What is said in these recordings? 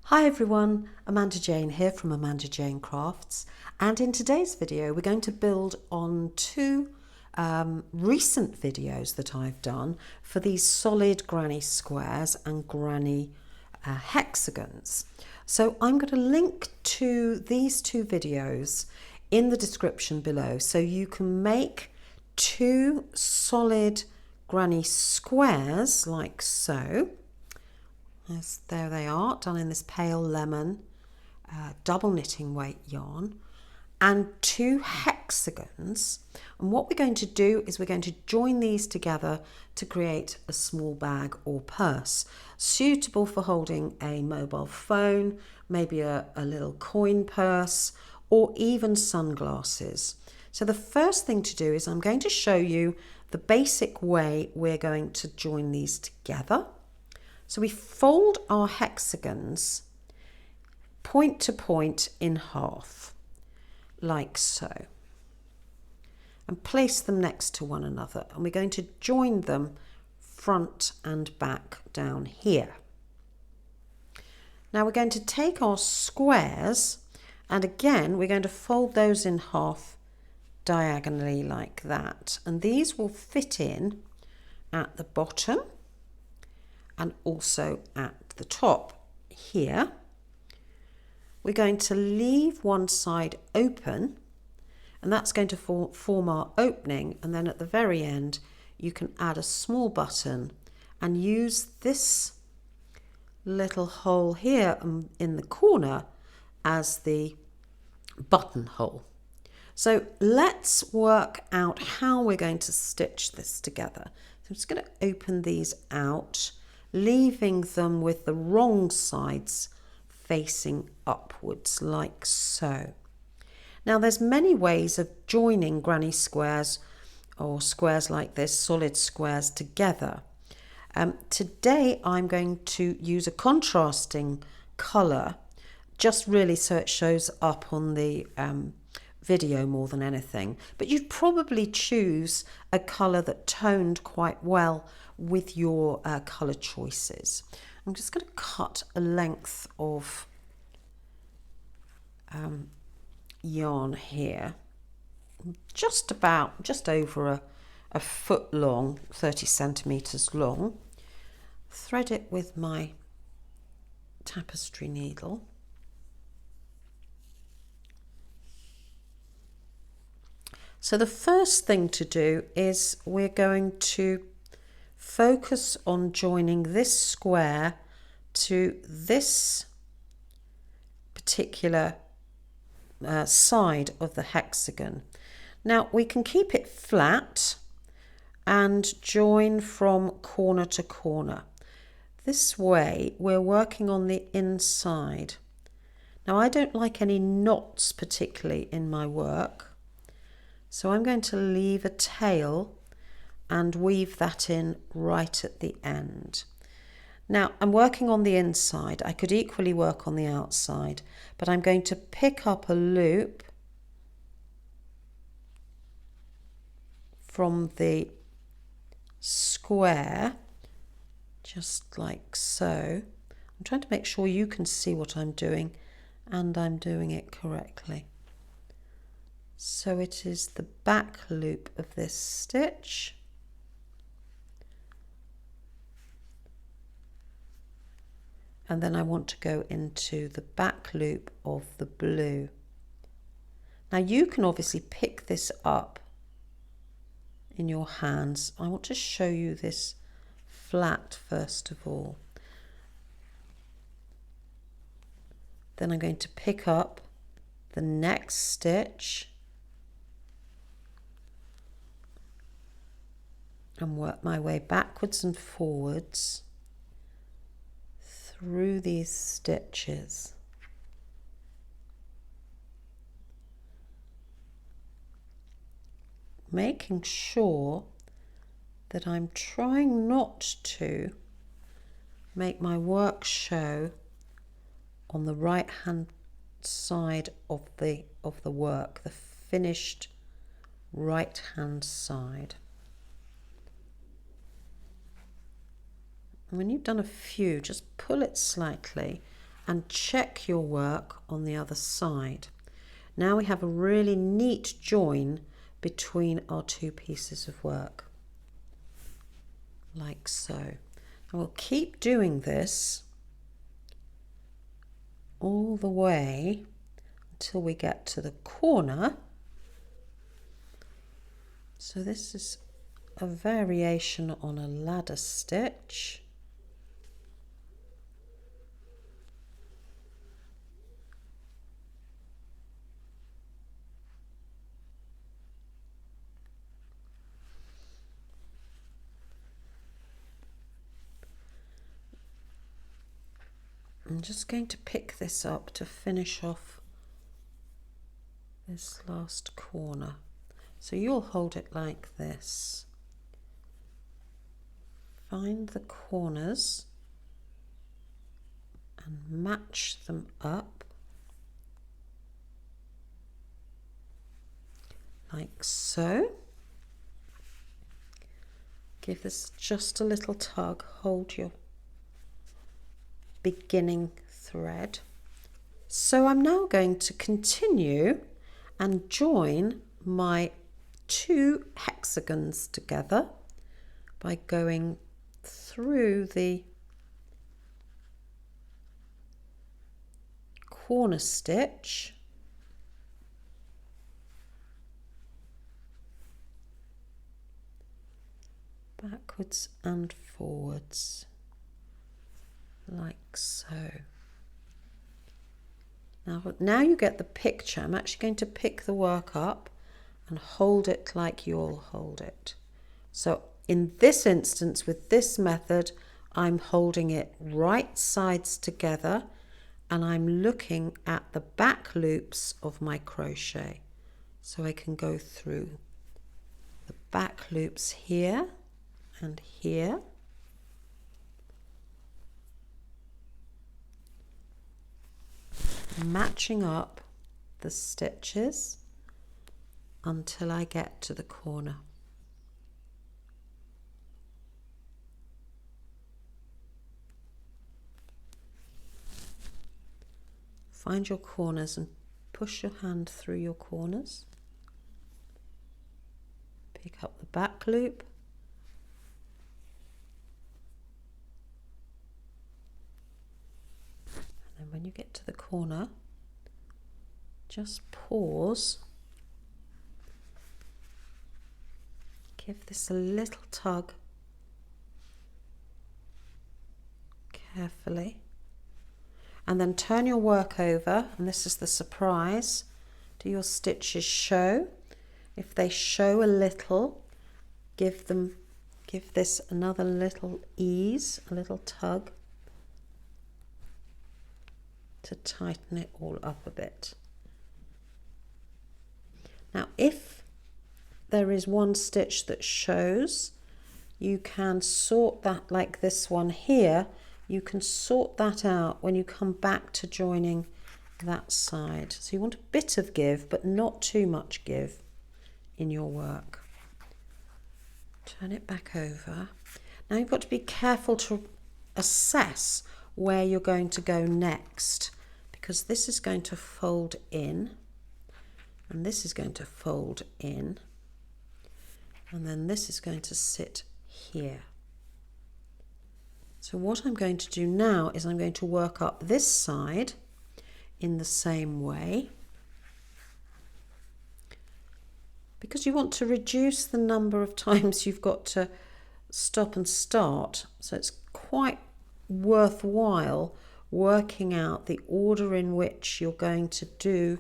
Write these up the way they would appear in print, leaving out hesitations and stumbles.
Hi everyone, Amanda Jane here from Amanda Jane Crafts, and in today's video we're going to build on two recent videos that I've done for these solid granny squares and granny hexagons. So I'm going to link to these two videos in the description below so you can make two solid granny squares like so. There they are, done in this pale lemon double knitting weight yarn, and two hexagons. And what we're going to do is we're going to join these together to create a small bag or purse suitable for holding a mobile phone, maybe a little coin purse, or even sunglasses. So the first thing to do is I'm going to show you the basic way we're going to join these together. So we fold our hexagons point to point in half, like so, and place them next to one another. And we're going to join them front and back down here. Now we're going to take our squares, and again we're going to fold those in half diagonally like that. And these will fit in at the bottom and also at the top here. We're going to leave one side open, and that's going to form our opening, and then at the very end you can add a small button and use this little hole here in the corner as the buttonhole. So let's work out how we're going to stitch this together. So I'm just going to open these out, leaving them with the wrong sides facing upwards like so. Now there's many ways of joining granny squares or squares like this, solid squares together. Today I'm going to use a contrasting colour, just really so it shows up on the video more than anything, but you'd probably choose a colour that toned quite well with your colour choices. I'm just going to cut a length of yarn here, just over a foot long, 30 centimetres long. Thread it with my tapestry needle. So the first thing to do is we're going to focus on joining this square to this particular side of the hexagon. Now we can keep it flat and join from corner to corner. This way we're working on the inside. Now I don't like any knots particularly in my work, so I'm going to leave a tail and weave that in right at the end. Now I'm working on the inside. I could equally work on the outside, but I'm going to pick up a loop from the square, just like so. I'm trying to make sure you can see what I'm doing and I'm doing it correctly. So it is the back loop of this stitch. And then I want to go into the back loop of the blue. Now you can obviously pick this up in your hands. I want to show you this flat first of all. Then I'm going to pick up the next stitch and work my way backwards and forwards through these stitches. Making sure that I'm trying not to make my work show on the right hand side of the work, the finished right hand side. And when you've done a few, just pull it slightly and check your work on the other side. Now we have a really neat join between our two pieces of work, like so. And we'll keep doing this all the way until we get to the corner. So this is a variation on a ladder stitch. I'm just going to pick this up to finish off this last corner. So you'll hold it like this. Find the corners and match them up like so. Give this just a little tug, hold your beginning thread. So I'm now going to continue and join my two hexagons together by going through the corner stitch backwards and forwards, like so. Now you get the picture. I'm actually going to pick the work up and hold it like you'll hold it. So in this instance, with this method, I'm holding it right sides together and I'm looking at the back loops of my crochet. So I can go through the back loops here and here. Matching up the stitches until I get to the corner. Find your corners and push your hand through your corners. Pick up the back loop. And then when you get to the corner, just pause. Give this a little tug carefully. And then turn your work over, and this is the surprise. Do your stitches show? If they show a little, give this another little ease, a little tug to tighten it all up a bit. Now, if there is one stitch that shows, you can sort that, like this one here. You can sort that out when you come back to joining that side. So you want a bit of give, but not too much give in your work. Turn it back over. Now you've got to be careful to assess where you're going to go next, because this is going to fold in, and this is going to fold in, and then this is going to sit here. So what I'm going to do now is I'm going to work up this side in the same way, because you want to reduce the number of times you've got to stop and start. So it's quite worthwhile working out the order in which you're going to do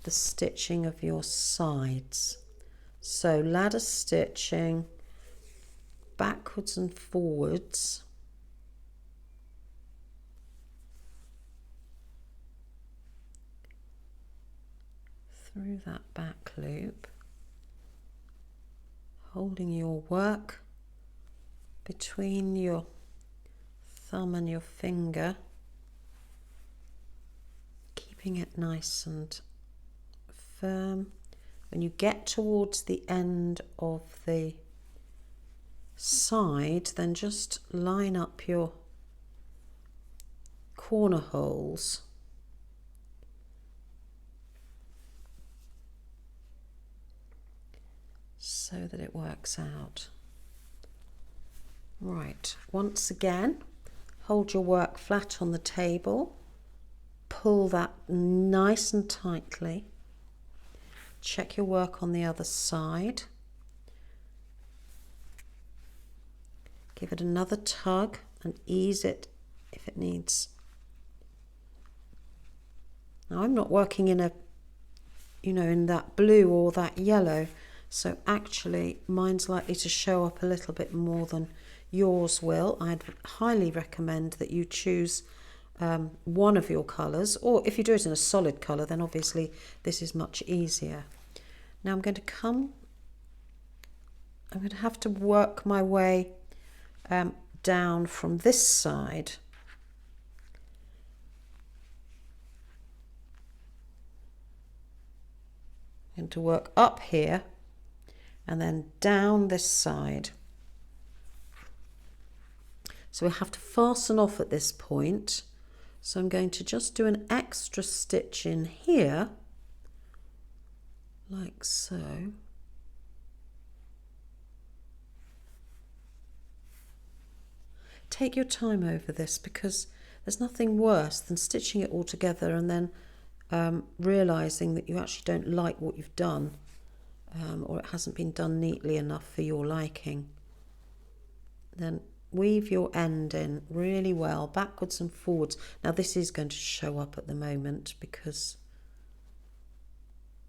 the stitching of your sides. So ladder stitching backwards and forwards. Through that back loop, holding your work between your thumb and your finger, keeping it nice and firm. When you get towards the end of the side, then just line up your corner holes. So that it works out. Right, once again, hold your work flat on the table, pull that nice and tightly, check your work on the other side, give it another tug and ease it if it needs. Now I'm not working in a, in that blue or that yellow, so actually mine's likely to show up a little bit more than yours will. I'd highly recommend that you choose one of your colours, or if you do it in a solid colour, then obviously this is much easier. Now I'm going to have to work my way down from this side. I'm going to work up here and then down this side. So we have to fasten off at this point. So I'm going to just do an extra stitch in here, like so. Take your time over this, because there's nothing worse than stitching it all together and then realising that you actually don't like what you've done, or it hasn't been done neatly enough for your liking. Then weave your end in really well, backwards and forwards. Now this is going to show up at the moment because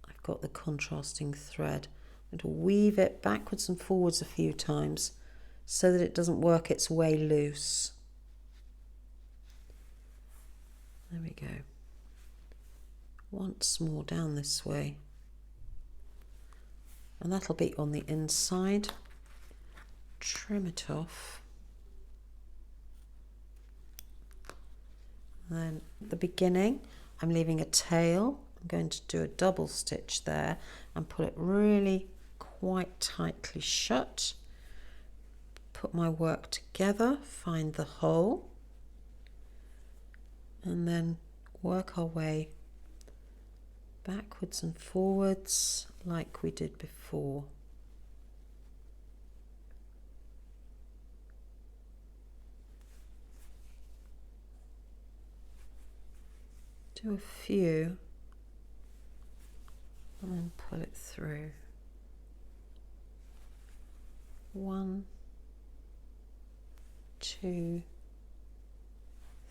I've got the contrasting thread. I'm going to weave it backwards and forwards a few times so that it doesn't work its way loose. There we go. Once more down this way. And that'll be on the inside. Trim it off. Then at the beginning, I'm leaving a tail. I'm going to do a double stitch there and pull it really quite tightly shut. Put my work together, find the hole, and then work our way backwards and forwards like we did before. Do a few and then pull it through. 1, 2,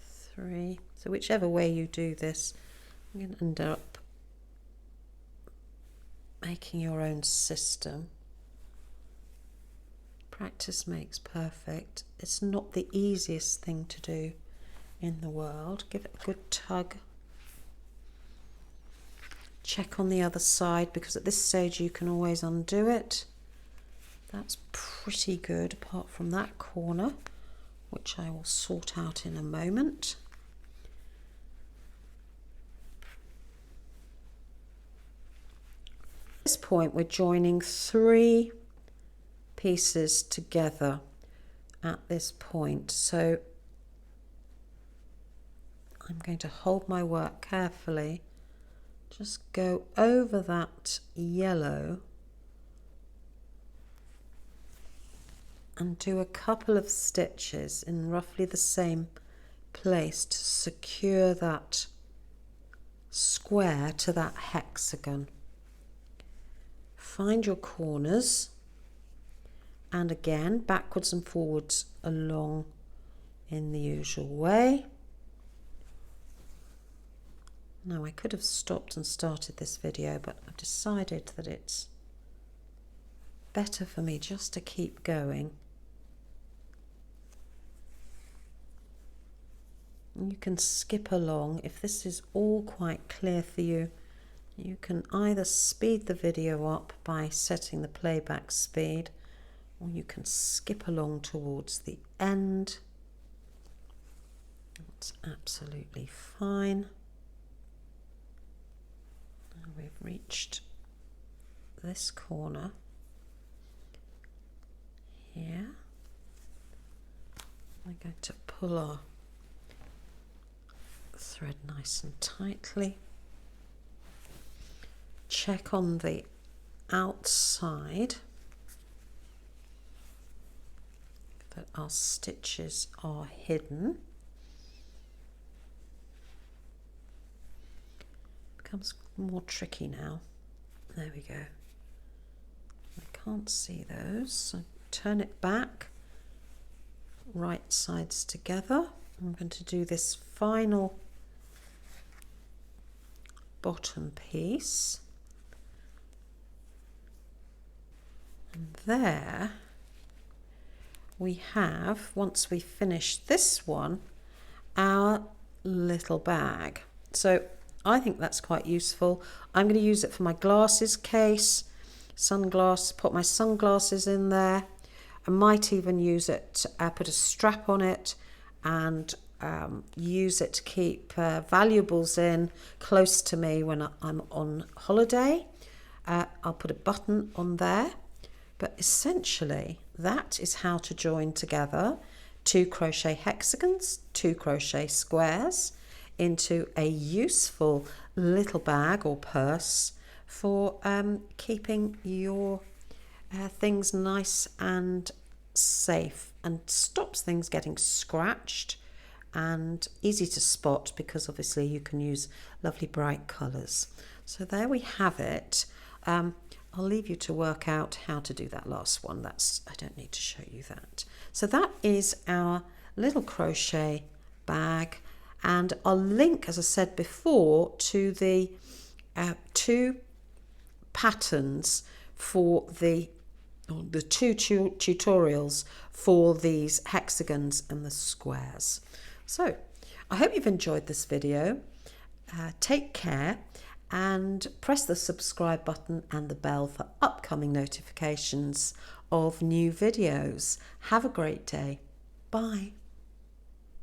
3. So whichever way you do this, you're going to end up making your own system. Practice makes perfect. It's not the easiest thing to do in the world. Give it a good tug. Check on the other side, because at this stage you can always undo it. That's pretty good, apart from that corner, which I will sort out in a moment. At this point we're joining 3 pieces together at this point, so I'm going to hold my work carefully, just go over that yellow and do a couple of stitches in roughly the same place to secure that square to that hexagon. Find your corners and again backwards and forwards along in the usual way. Now I could have stopped and started this video, but I've decided that it's better for me just to keep going. You can skip along. If this is all quite clear for you, you can either speed the video up by setting the playback speed, or you can skip along towards the end. That's absolutely fine. Now we've reached this corner here. We're going to pull our thread nice and tightly. Check on the outside that our stitches are hidden. Becomes more tricky now. There we go. I can't see those, so turn it back, right sides together. I'm going to do this final bottom piece. And there we have, once we finish this one, our little bag. So I think that's quite useful. I'm going to use it for my glasses case, put my sunglasses in there. I might even use it, put a strap on it and use it to keep valuables in close to me when I'm on holiday. I'll put a button on there. But essentially, that is how to join together 2 crochet hexagons, 2 crochet squares into a useful little bag or purse for keeping your things nice and safe, and stops things getting scratched and easy to spot, because obviously you can use lovely bright colours. So there we have it. I'll leave you to work out how to do that last one. I don't need to show you that. So that is our little crochet bag, and I'll link, as I said before, to the 2 patterns for the 2 tutorials for these hexagons and the squares. So I hope you've enjoyed this video. Take care, and press the subscribe button and the bell for upcoming notifications of new videos. Have a great day. Bye.